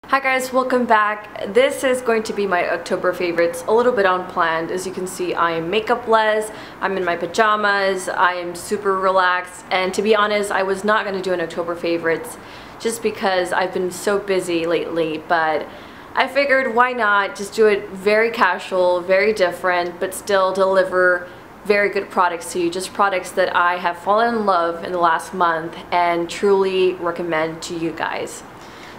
Hi guys, welcome back. This is going to be my October favorites, a little bit unplanned. As you can see, I am makeup-less, I'm in my pajamas, I am super relaxed, and to be honest, I was not going to do an October favorites just because I've been so busy lately, but I figured why not just do it very casual, very different, but still deliver very good products to you, just products that I have fallen in love in the last month and truly recommend to you guys.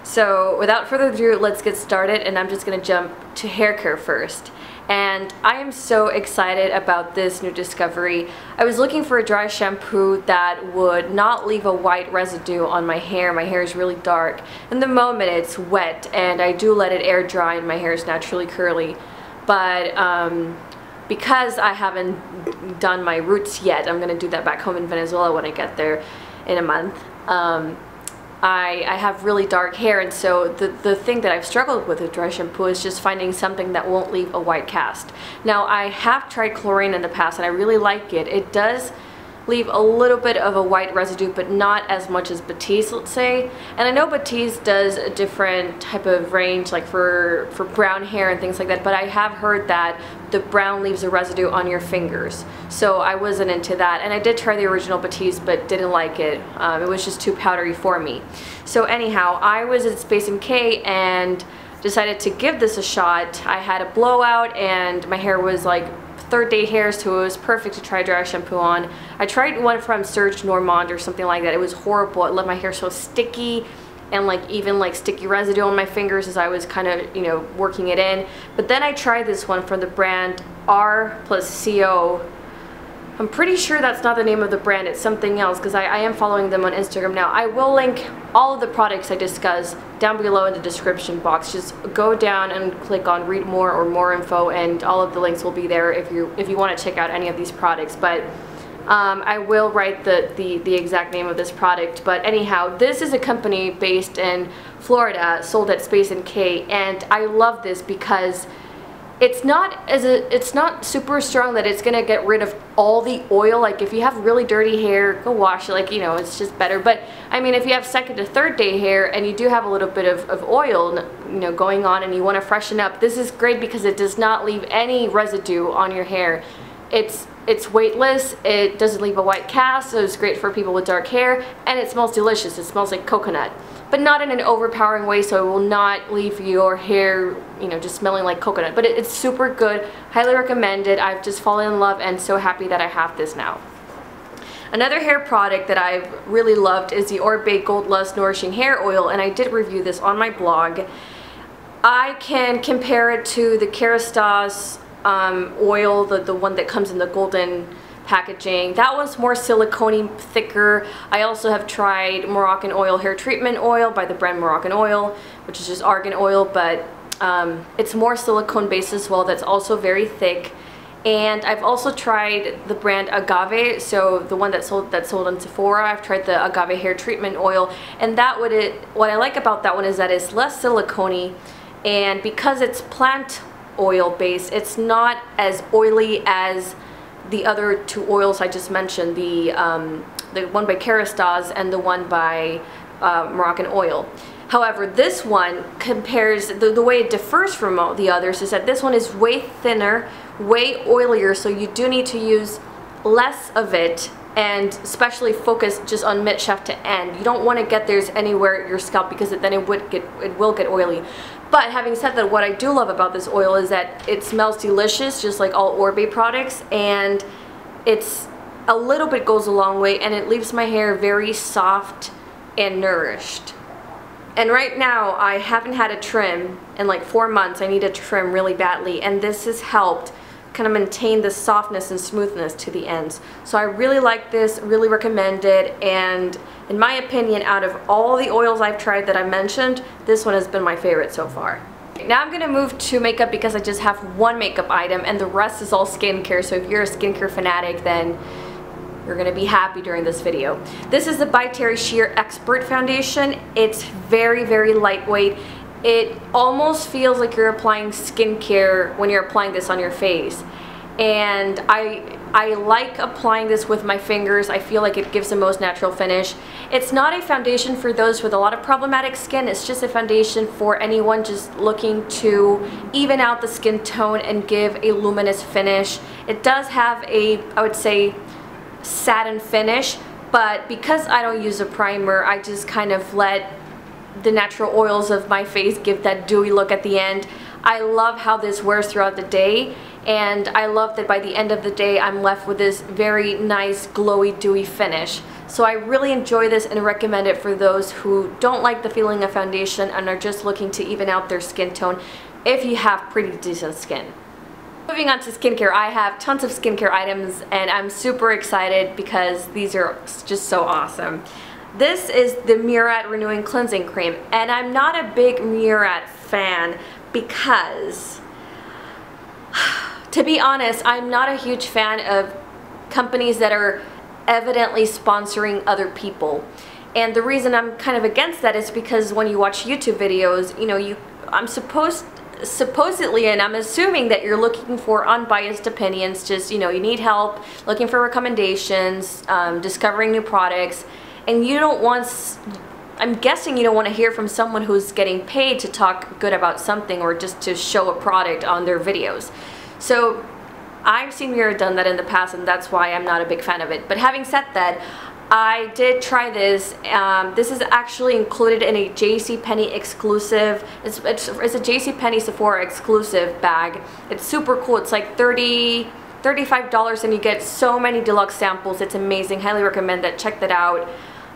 So without further ado, let's get started, and I'm just going to jump to hair care first. And I am so excited about this new discovery. I was looking for a dry shampoo that would not leave a white residue on my hair. My hair is really dark. In the moment it's wet and I do let it air dry and my hair is naturally curly. But because I haven't done my roots yet, I'm going to do that back home in Venezuela when I get there in a month. I have really dark hair, and so the thing that I've struggled with dry shampoo is just finding something that won't leave a white cast. Now, I have tried chlorine in the past and I really like it. It does leave a little bit of a white residue, but not as much as Batiste, let's say. And I know Batiste does a different type of range, like for brown hair and things like that, but I have heard that the brown leaves a residue on your fingers. So I wasn't into that, and I did try the original Batiste, but didn't like it. It was just too powdery for me. So anyhow, I was at Space NK and decided to give this a shot. I had a blowout and my hair was like third day hair, so it was perfect to try dry shampoo on. I tried one from Serge Normand or something like that. It was horrible. It left my hair so sticky and like even like sticky residue on my fingers as I was kind of, you know, working it in. But then I tried this one from the brand R+Co. I'm pretty sure that's not the name of the brand, it's something else, because I am following them on Instagram now. I will link all of the products I discuss down below in the description box. Just go down and click on read more or more info, and all of the links will be there if you want to check out any of these products. But I will write the exact name of this product. But anyhow, this is a company based in Florida, sold at Space NK, and I love this because it's not super strong that it's gonna get rid of all the oil. Like if you have really dirty hair, go wash it, like, you know, it's just better. But I mean, if you have second to third day hair and you do have a little bit of oil, you know, going on, and you want to freshen up, this is great because it does not leave any residue on your hair. It's weightless, it doesn't leave a white cast, so it's great for people with dark hair, and it smells delicious. It smells like coconut, but not in an overpowering way, so it will not leave your hair, you know, just smelling like coconut. But it's super good, highly recommended. I've just fallen in love and so happy that I have this now. Another hair product that I've really loved is the Oribe Gold Lust Nourishing Hair Oil, and I did review this on my blog. I can compare it to the Kerastase oil, the one that comes in the golden packaging. That one's more silicone-y, thicker. I also have tried Moroccan Oil Hair Treatment Oil by the brand Moroccan Oil, which is just argan oil, but it's more silicone based as well. That's also very thick. And I've also tried the brand Agave, so the one that's sold on Sephora. I've tried the Agave Hair Treatment Oil, and what I like about that one is that it's less silicone-y, and because it's plant oil based, it's not as oily as the other two oils I just mentioned, the one by Kerastase and the one by Moroccan Oil. However, this one compares, the way it differs from all the others is that this one is way thinner, way oilier, so you do need to use less of it, and especially focus just on mid shaft to end. You don't want to get theirs anywhere your scalp, because then it will get oily. But having said that, what I do love about this oil is that it smells delicious, just like all Oribe products, and it's a little bit goes a long way, and it leaves my hair very soft and nourished. And right now I haven't had a trim in like 4 months. I need a trim really badly, and this has helped kind of maintain the softness and smoothness to the ends. So I really like this, really recommend it, and in my opinion, out of all the oils I've tried that I mentioned, this one has been my favorite so far. Now I'm going to move to makeup because I just have one makeup item and the rest is all skincare, so if you're a skincare fanatic, then you're going to be happy during this video. This is the By Terry Sheer Expert Foundation. It's very, very lightweight. It almost feels like you're applying skincare when you're applying this on your face. And I like applying this with my fingers. I feel like it gives the most natural finish. It's not a foundation for those with a lot of problematic skin. It's just a foundation for anyone just looking to even out the skin tone and give a luminous finish. It does have a, I would say, satin finish, but because I don't use a primer, I just kind of let the natural oils of my face give that dewy look at the end. I love how this wears throughout the day, and I love that by the end of the day I'm left with this very nice glowy dewy finish. So I really enjoy this and recommend it for those who don't like the feeling of foundation and are just looking to even out their skin tone if you have pretty decent skin. Moving on to skincare, I have tons of skincare items and I'm super excited because these are just so awesome. This is the Murad Renewing Cleansing Cream, and I'm not a big Murad fan because, to be honest, I'm not a huge fan of companies that are evidently sponsoring other people. And the reason I'm kind of against that is because when you watch YouTube videos, you know, I'm supposedly, and I'm assuming that you're looking for unbiased opinions, just, you know, you need help, looking for recommendations, discovering new products, and you don't want, I'm guessing you don't want to hear from someone who's getting paid to talk good about something or just to show a product on their videos. So I've seen Murad done that in the past, and that's why I'm not a big fan of it. But having said that, I did try this. This is actually included in a JCPenney exclusive. It's a JCPenney Sephora exclusive bag. It's super cool. It's like $35 and you get so many deluxe samples. It's amazing. Highly recommend that. Check that out.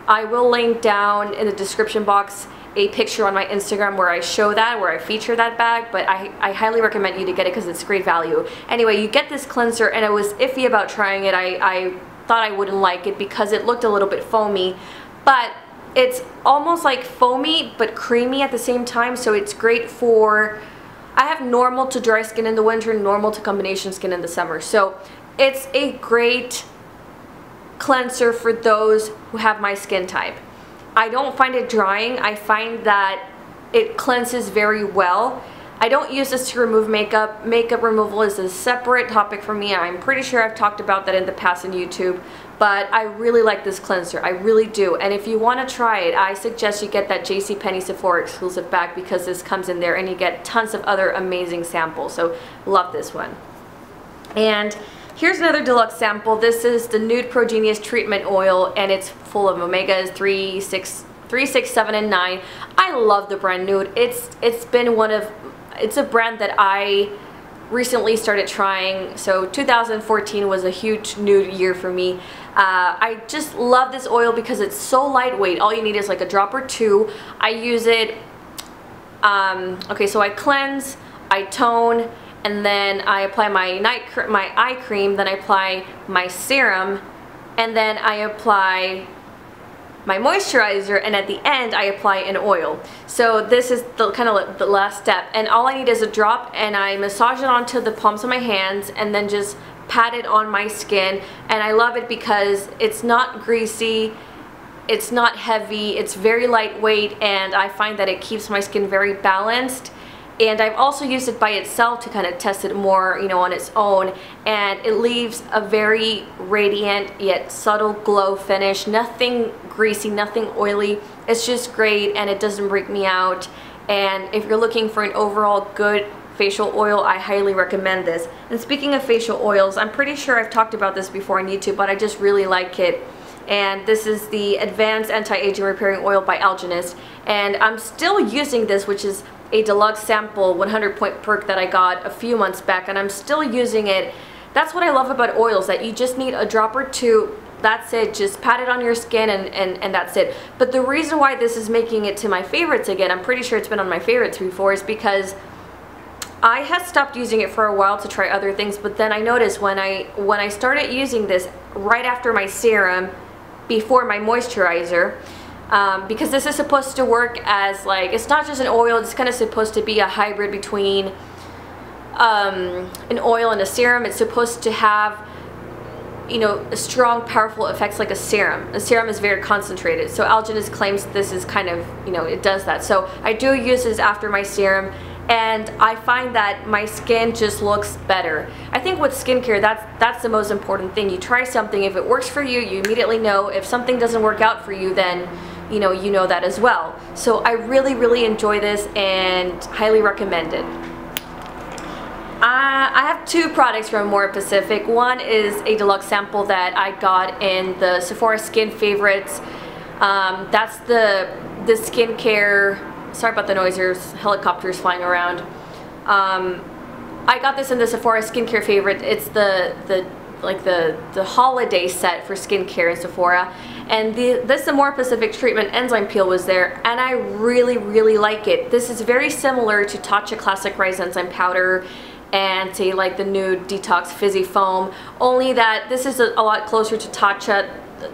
I will link down in the description box a picture on my Instagram where I show that, where I feature that bag, but I highly recommend you to get it because it's great value. Anyway, you get this cleanser, and I was iffy about trying it. I thought I wouldn't like it because it looked a little bit foamy, but it's almost like foamy but creamy at the same time, so it's great for, I have normal to dry skin in the winter, normal to combination skin in the summer, so it's a great cleanser for those who have my skin type. I don't find it drying. I find that it cleanses very well. I don't use this to remove makeup. Makeup removal is a separate topic for me. I'm pretty sure I've talked about that in the past on YouTube, but I really like this cleanser. I really do. And if you want to try it, I suggest you get that JCPenney Sephora exclusive bag because this comes in there and you get tons of other amazing samples. So love this one. And here's another deluxe sample. This is the Nude Pro Genius Treatment Oil, and it's full of omegas 3, 6, 7, and 9. I love the brand Nude. It's been one of, it's a brand that I recently started trying. So 2014 was a huge nude year for me. I just love this oil because it's so lightweight. All you need is like a drop or two. I use it, okay, so I cleanse, I tone, and then I apply my eye cream, then I apply my serum, and then I apply my moisturizer, and at the end I apply an oil. So this is the kind of the last step, and all I need is a drop, and I massage it onto the palms of my hands and then just pat it on my skin. And I love it because it's not greasy, it's not heavy, it's very lightweight, and I find that it keeps my skin very balanced. And I've also used it by itself to kind of test it more, you know, on its own, and it leaves a very radiant yet subtle glow finish. Nothing greasy, nothing oily. It's just great, and it doesn't break me out. And if you're looking for an overall good facial oil, I highly recommend this. And speaking of facial oils, I'm pretty sure I've talked about this before on YouTube, but I just really like it. And this is the Advanced Anti-Aging Repairing Oil by Algenist, and I'm still using this, which is a deluxe sample 100-point perk that I got a few months back, and I'm still using it. That's what I love about oils, that you just need a drop or two. That's it. Just pat it on your skin and that's it. But the reason why this is making it to my favorites again, I'm pretty sure it's been on my favorites before, is because I had stopped using it for a while to try other things, but then I noticed when I started using this right after my serum, before my moisturizer, because this is supposed to work as, like, it's not just an oil, it's kind of supposed to be a hybrid between an oil and a serum. It's supposed to have, you know, strong, powerful effects like a serum. A serum is very concentrated, so Algenist claims this is kind of, you know, it does that. So I do use this after my serum, and I find that my skin just looks better. I think with skincare, that's the most important thing. You try something, if it works for you, you immediately know. If something doesn't work out for you, then you know that as well. So I really enjoy this and highly recommend it. I have two products from AmorePacific. One is a deluxe sample that I got in the Sephora Skin Favorites. That's the skincare. Sorry about the noise, there's helicopters flying around. I got this in the Sephora Skincare Favorite. It's the holiday set for skincare in Sephora. And this AmorePacific Treatment Enzyme Peel was there, and I really like it. This is very similar to Tatcha Classic Rice Enzyme Powder and say like the Nude Detox Fizzy Foam, only that this is a lot closer to Tatcha.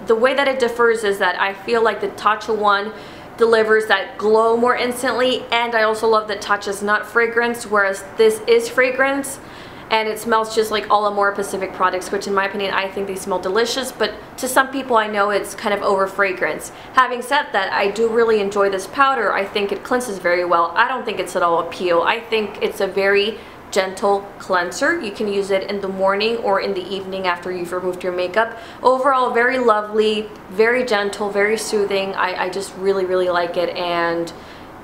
The way that it differs is that I feel like the Tatcha one delivers that glow more instantly, and I also love that Tatcha is not fragrance, whereas this is fragrance, and it smells just like all AmorePacific products, which in my opinion I think they smell delicious, but to some people I know it's kind of over fragrance. Having said that, I do really enjoy this powder. I think it cleanses very well. I don't think it's at all a peel. I think it's a very gentle cleanser. You can use it in the morning or in the evening after you've removed your makeup. Overall, very lovely, very gentle, very soothing. I just really like it, and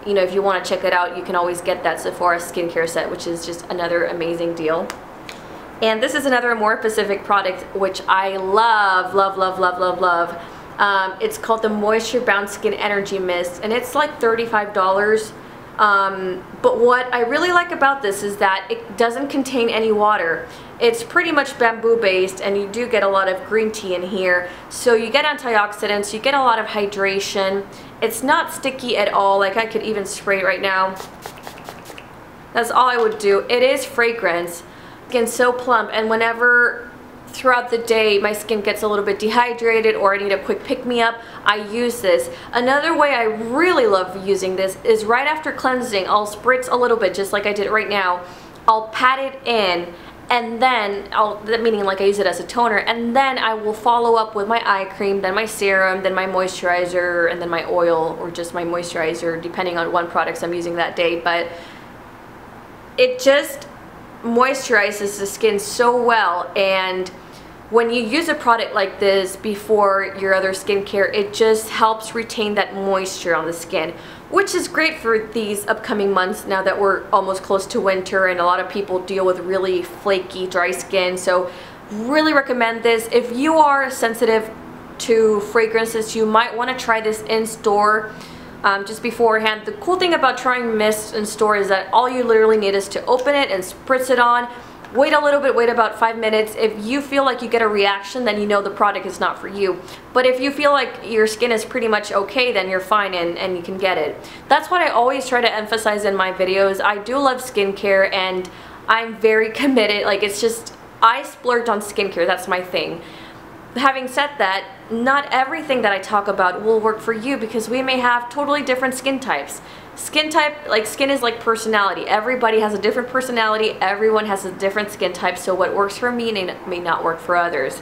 you know, if you want to check it out, you can always get that Sephora skincare set, which is just another amazing deal. And this is another AmorePacific product which I love. It's called the Moisture Bound Skin Energy Mist, and it's like $35. But what I really like about this is that it doesn't contain any water. It's pretty much bamboo based, and you do get a lot of green tea in here, so you get antioxidants, you get a lot of hydration. It's not sticky at all. Like, I could even spray it right now. That's all I would do. It is fragrance. Skin's so plump, and whenever throughout the day my skin gets a little bit dehydrated or I need a quick pick-me-up, I use this. Another way I really love using this is right after cleansing, I'll spritz a little bit just like I did right now. I'll pat it in, and then meaning like I use it as a toner, and then I will follow up with my eye cream, then my serum, then my moisturizer, and then my oil, or just my moisturizer depending on what products I'm using that day. But it just moisturizes the skin so well, and when you use a product like this before your other skincare, it just helps retain that moisture on the skin, which is great for these upcoming months now that we're almost close to winter and a lot of people deal with really flaky, dry skin. So really recommend this. If you are sensitive to fragrances, you might want to try this in store just beforehand. The cool thing about trying mist in store is that all you literally need is to open it and spritz it on. Wait a little bit, wait about 5 minutes. If you feel like you get a reaction, then you know the product is not for you. But if you feel like your skin is pretty much okay, then you're fine and you can get it. That's what I always try to emphasize in my videos. I do love skincare, and I'm very committed. Like, it's just, I splurge on skincare, that's my thing. Having said that, not everything that I talk about will work for you, because we may have totally different skin types. Skin is like personality. Everybody has a different personality. Everyone has a different skin type. So what works for me may not work for others.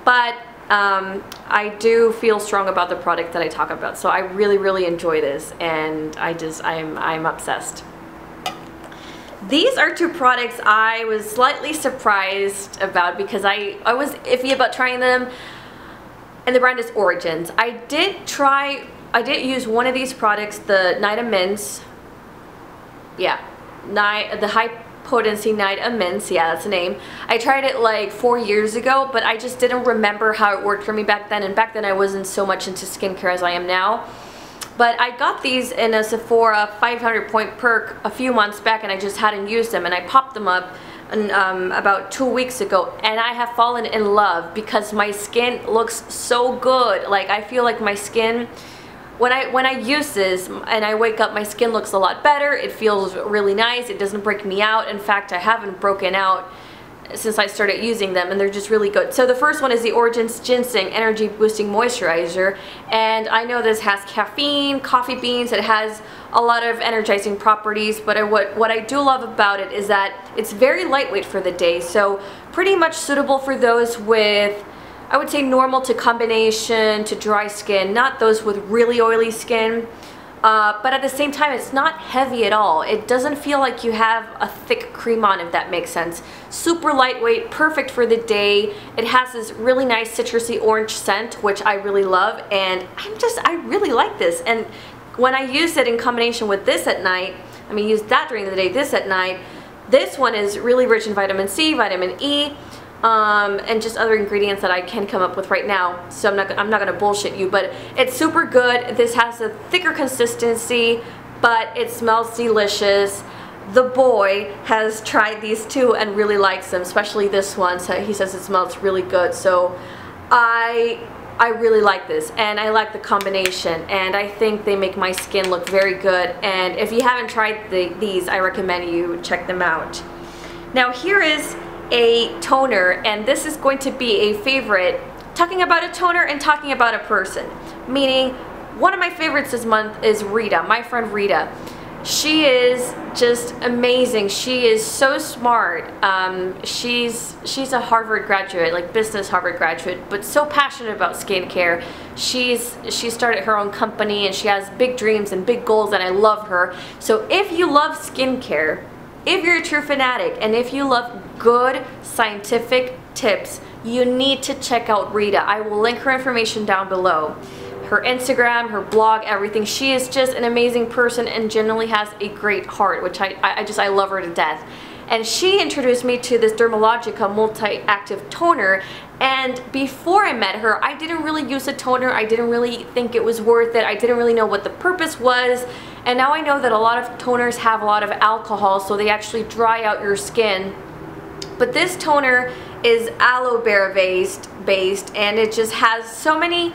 But I do feel strong about the product that I talk about. So I really enjoy this, and I'm obsessed. These are two products I was slightly surprised about because I was iffy about trying them, and the brand is Origins. I did use one of these products, the Night of Mints. Yeah, the High Potency Night of Mints. Yeah, that's the name. I tried it like 4 years ago, but I just didn't remember how it worked for me back then. And back then I wasn't so much into skincare as I am now. But I got these in a Sephora 500 point perk a few months back, and I just hadn't used them. And I popped them up about 2 weeks ago, and I have fallen in love because my skin looks so good. Like, I feel like my skin, when I use this and I wake up, my skin looks a lot better. It feels really nice. It doesn't break me out. In fact, I haven't broken out since I started using them, and they're just really good. So the first one is the Origins Ginseng Energy Boosting Moisturizer, and I know this has caffeine, coffee beans, it has a lot of energizing properties, but what I do love about it is that it's very lightweight for the day, so pretty much suitable for those with, I would say, normal to combination to dry skin, not those with really oily skin. but at the same time it's not heavy at all. It doesn't feel like you have a thick cream on, if that makes sense. Super lightweight, perfect for the day. It has this really nice citrusy orange scent, which I really love, and I really like this. And when I use it in combination with this at night, I mean use that during the day, this at night, this one is really rich in vitamin C, vitamin E, and just other ingredients that I can come up with right now, so I'm not gonna bullshit you, but it's super good. This has a thicker consistency, but it smells delicious. The boy has tried these too and really likes them, especially this one. So he says it smells really good. So I really like this, and I like the combination, and I think they make my skin look very good. And if you haven't tried these, I recommend you check them out. Now here is a toner, and this is going to be a favorite, talking about a toner and talking about a person, meaning one of my favorites this month is Rita, my friend Rita. She is just amazing. She is so smart. She's a Harvard graduate, like business Harvard graduate, but so passionate about skincare. She started her own company, and she has big dreams and big goals, and I love her. So if you love skincare, if you're a true fanatic, and if you love good scientific tips, you need to check out Rita. I will link her information down below. Her Instagram, her blog, everything. She is just an amazing person and generally has a great heart, which I love her to death. And she introduced me to this Dermalogica multi-active toner, and before I met her, I didn't really use a toner. I didn't really think it was worth it. I didn't really know what the purpose was, and now I know that a lot of toners have a lot of alcohol, so they actually dry out your skin. But this toner is aloe berry based, and it just has so many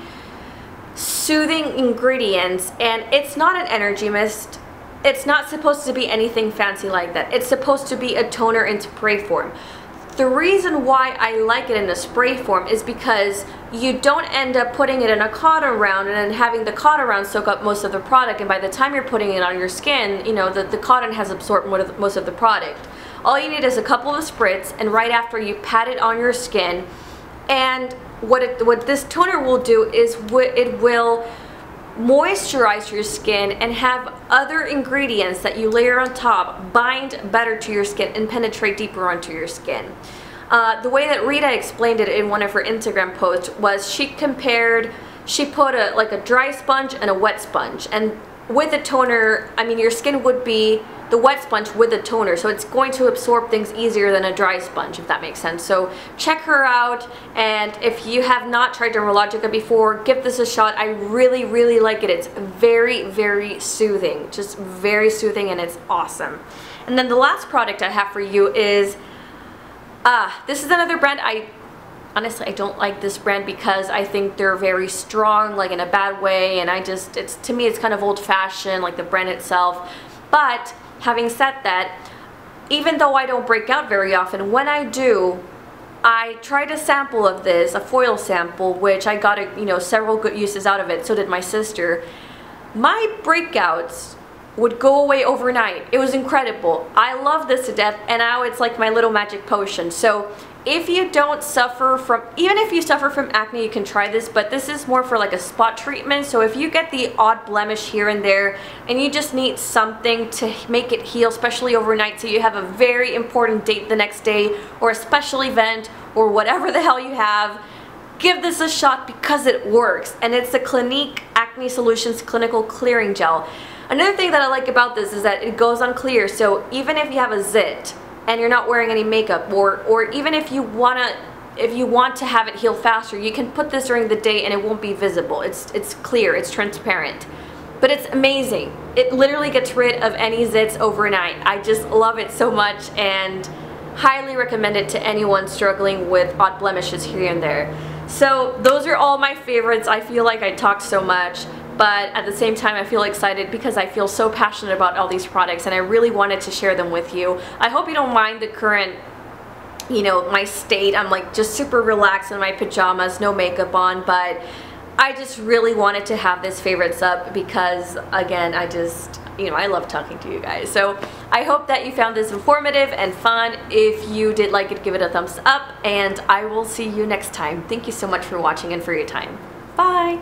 soothing ingredients, and it's not an energy mist. It's not supposed to be anything fancy like that. It's supposed to be a toner in spray form. The reason why I like it in a spray form is because you don't end up putting it in a cotton round and then having the cotton round soak up most of the product, and by the time you're putting it on your skin, you know, the cotton has absorbed most of the product. All you need is a couple of spritz, and right after you pat it on your skin, and what this toner will do is it will moisturize your skin and have other ingredients that you layer on top bind better to your skin and penetrate deeper onto your skin. The way that Rita explained it in one of her Instagram posts was she put like a dry sponge and a wet sponge, and with the toner, I mean, your skin would be the wet sponge with the toner, so it's going to absorb things easier than a dry sponge, if that makes sense. So check her out, and if you have not tried Dermalogica before, give this a shot. I really, really like it. It's very, very soothing, just very soothing, and it's awesome. And then the last product I have for you is, this is another brand. Honestly, I don't like this brand because I think they're very strong, like in a bad way, and to me it's kind of old-fashioned, like the brand itself. But having said that, even though I don't break out very often, when I do, I tried a sample of this, a foil sample, which I got several good uses out of it. So did my sister. My breakouts would go away overnight. It was incredible. I love this to death, and now it's like my little magic potion. So if you don't suffer from, even if you suffer from acne, you can try this, but this is more for like a spot treatment. So if you get the odd blemish here and there and you just need something to make it heal, especially overnight, so you have a very important date the next day or a special event or whatever the hell you have, give this a shot because it works. And it's the Clinique Acne Solutions Clinical Clearing Gel. Another thing that I like about this is that it goes on clear, so even if you have a zit and you're not wearing any makeup, or even if you want to have it heal faster, you can put this during the day and it won't be visible. It's clear, it's transparent. But it's amazing. It literally gets rid of any zits overnight. I just love it so much, and highly recommend it to anyone struggling with odd blemishes here and there. So those are all my favorites. I feel like I talked so much, but at the same time I feel excited because I feel so passionate about all these products, and I really wanted to share them with you. I hope you don't mind the current, my state. I'm like just super relaxed in my pajamas, no makeup on, but I just really wanted to have this favorites up because, again, I love talking to you guys. So I hope that you found this informative and fun. If you did like it, give it a thumbs up, and I will see you next time. Thank you so much for watching and for your time. Bye!